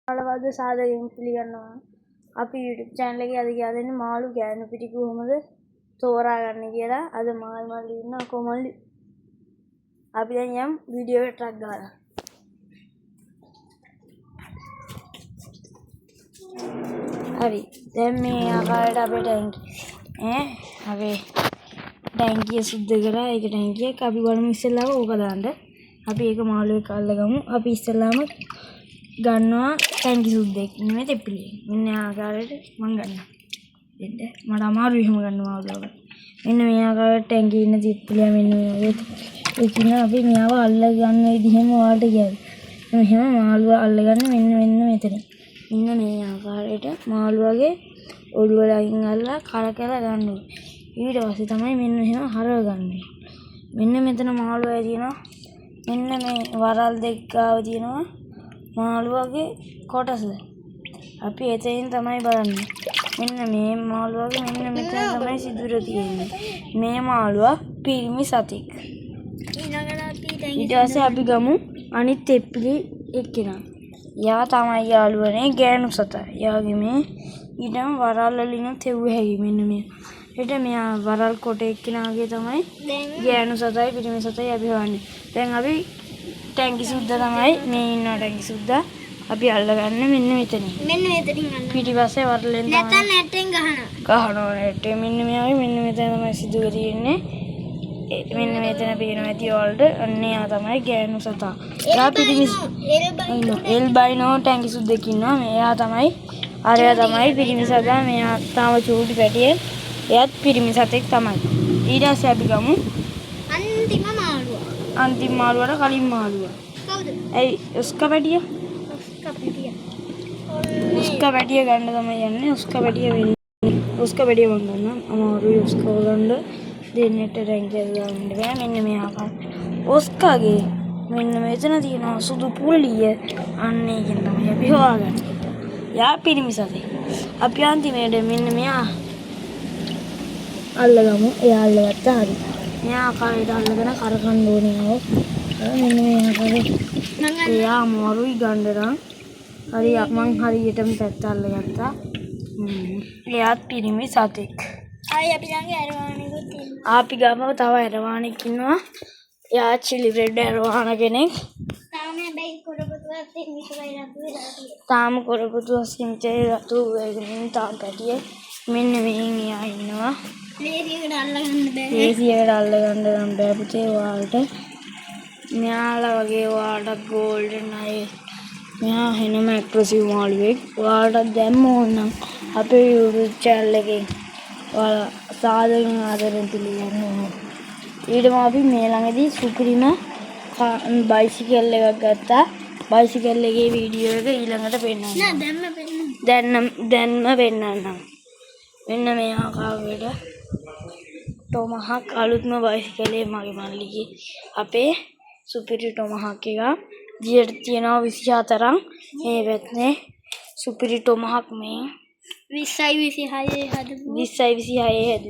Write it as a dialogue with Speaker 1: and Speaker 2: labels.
Speaker 1: බලවද සාදරයෙන් පිළිගන්නවා. අපි YouTube channel එකේ අද කියලා දෙන්නේ මාළු ගෑනු පිටි කොහොමද තෝරාගන්නේ කියලා. අද මල්ලි ඉන්නවා කොමල්ලි. අපි දැන් යම් වීඩියෝ එකක් ගහලා. හරි. දැන් මේ ආකාරයට අපේ අපේ ටැංකිය සුද්ධ කරා. ඒක ටැංකියක් අපි බලමු ඉස්සෙල්ලාම ඕක දාන්න. අපි ඒක මාළු එක අල්ලගමු. අපි ඉස්සෙල්ලාම ගන්නවා ටැංකි සුද්දෙක් නෙමෙයි තෙප්පිලිය. මෙන්න ආකාරයට මම ගන්නවා. දෙන්න. මට අමාරුයි එහෙම ගන්නවා වගේ. මෙන්න මේ ආකාරයට ටැංකි ඉන්න තෙප්පිලිය මෙන්න මේ ඒකින අපි මෙයාව අල්ල ගන්න විදිහම ඔයාලට කියයි. මෙහෙම මාළුව අල්ලගන්න මෙන්න මෙතන. මෙන්න මේ ආකාරයට මාළුවගේ ඔළුව ළඟින් අල්ලලා කරකලා ගන්න ඕනේ. ඊට පස්සේ තමයි මෙන්න මෙහෙම හරව ගන්න. මෙන්න මෙතන මාළුවයි තියෙනවා. මෙන්න මේ වරල් දෙක ගාව තියෙනවා. මාළුවගේ කොටස අපි එතනින් තමයි බලන්නේ. මෙන්න මේ මාළුවගේ මෙන්න මෙතන තමයි සිදුර තියෙන්නේ. මේ මාළුවා පිරිමි සතෙක්. ඊට පස්සේ අපි ගමු අනිත් තෙප්පිලි එක්කෙනා. යා තමයි යාළුවනේ ගෑනු සතා. යාගේ මේ ඊටම වරල් වලින් තෙව්ව හැකි මෙන්න මේ. ඊට මෙයා වරල් කොට එක්කෙනාගේ තමයි ගෑනු සතයි පිරිමි සතයි අපි හොයන්නේ. දැන් අපි ටැංකි සුද්දා තමයි මේ ඉන්න ටැංකි සුද්දා අපි අල්ලගන්නේ මෙන්න මෙතනින්. මෙන්න මෙතනින් අල්ලන්න. පිටිපස්සේ වරලෙන් තමයි. නැත්නම් නැටෙන් ගහනවා නැටේ. මෙන්න මෙයාගේ මෙන්න මෙතන තමයි සිදුව තියෙන්නේ. මෙන්න මෙතන පේනවා ඇති වලට අන්නේ යා තමයි ගෑනු සතා. යා පිටිපස්ස එල්බයිනෝ ටැංකි සුද්දෙක් ඉන්නවා. මෙයා තමයි අරයා තමයි පිරිමි සතා. මෙයා තාම චූටි පැටියෙ. එයාත් පිරිමි සතෙක් තමයි. ඊට පස්සේ අපි ගමු අන්තිම මාළුවට කලින් මාළුවා. කවුද? ඇයි උස්කා පැටිය? උස්කා පැටිය ගන්න තමයි යන්නේ. උස්කා පැටිය වෙන්නේ. උස්කා පැටිය මම ගන්නම්. අමාරුයි උස්කා ගන්න. දෙන්නට රැංගිය දාන්න බෑ. මෙන්න මේ ආකාරය. උස්කාගේ මෙන්න මෙතන තියෙන සුදු පුල්ලිය අන්න ඒකෙන් තමයි අපි හොයාගන්නේ. යා පිරිමි සතෙක්. අපි අන්තිමේට මෙන්න මෙයා අල්ලගමු. එයා අල්ලගත්තා හරි. මෙයා ආකාරයට අල්ලගෙන කරකන්න ඕනේ නෝ. මෙන්න මේ ආකාරයට. එයා අමාරුයි ගන්න. හරි මං හරියටම පැත්ත අල්ලගත්තා. එයාත් පිරිමි සතෙක්. ආයි අපි ළඟ ඇරවාණෙකුත් ඉන්නවා. අපි ගමව තව ඇරවාණෙක් ඉන්නවා. එයා චිලි බ්‍රෙඩ් ඇරවාණ කෙනෙක්. තාම හැබැයි කොරපතුවත් මිසලයි රතු වෙලා තියෙනවා. තාම කොරපතුවත් මිසලයි රතු වෙගෙන තාම පැටියේ මෙන්න මෙහෙන් එයා ඉන්නවා. ලේසියකට අල්ලගන්න බෑ. ලේසියකට අල්ලගන්න නම් බෑ පුතේ ඔයාලට. මෙයාලා වගේ ඔයාලට ගෝල්ඩන් අය මෙයා වෙනම ඇග්‍රෙසිව් මාළුවෙක්. ඔයාලට දැම්ම ඕනම් අපේ YouTube channel එකේ ඔයාලා සාදරයෙන් ආදරෙන් පිළිගන්නවා. ඊටම අපි මේ ළඟදී සුපිරිම බයිසිකල් එකක් ගත්තා. බයිසිකල් එකේ වීඩියෝ එක ඊළඟට පෙන්නන්න. නෑ දැන්ම පෙන්නන්නම්. මෙන්න මේ ආකාරයට ටොමහක් අලුත්ම බයිසිකලේ මගේ මල්ලිගේ අපේ සුපිරි ටොමහක් එක. දියට තියෙනවා 24ක්. මේ පැත්තේ සුපිරි ටොමහක් මේ 20යි 26 හදපු 20යි 26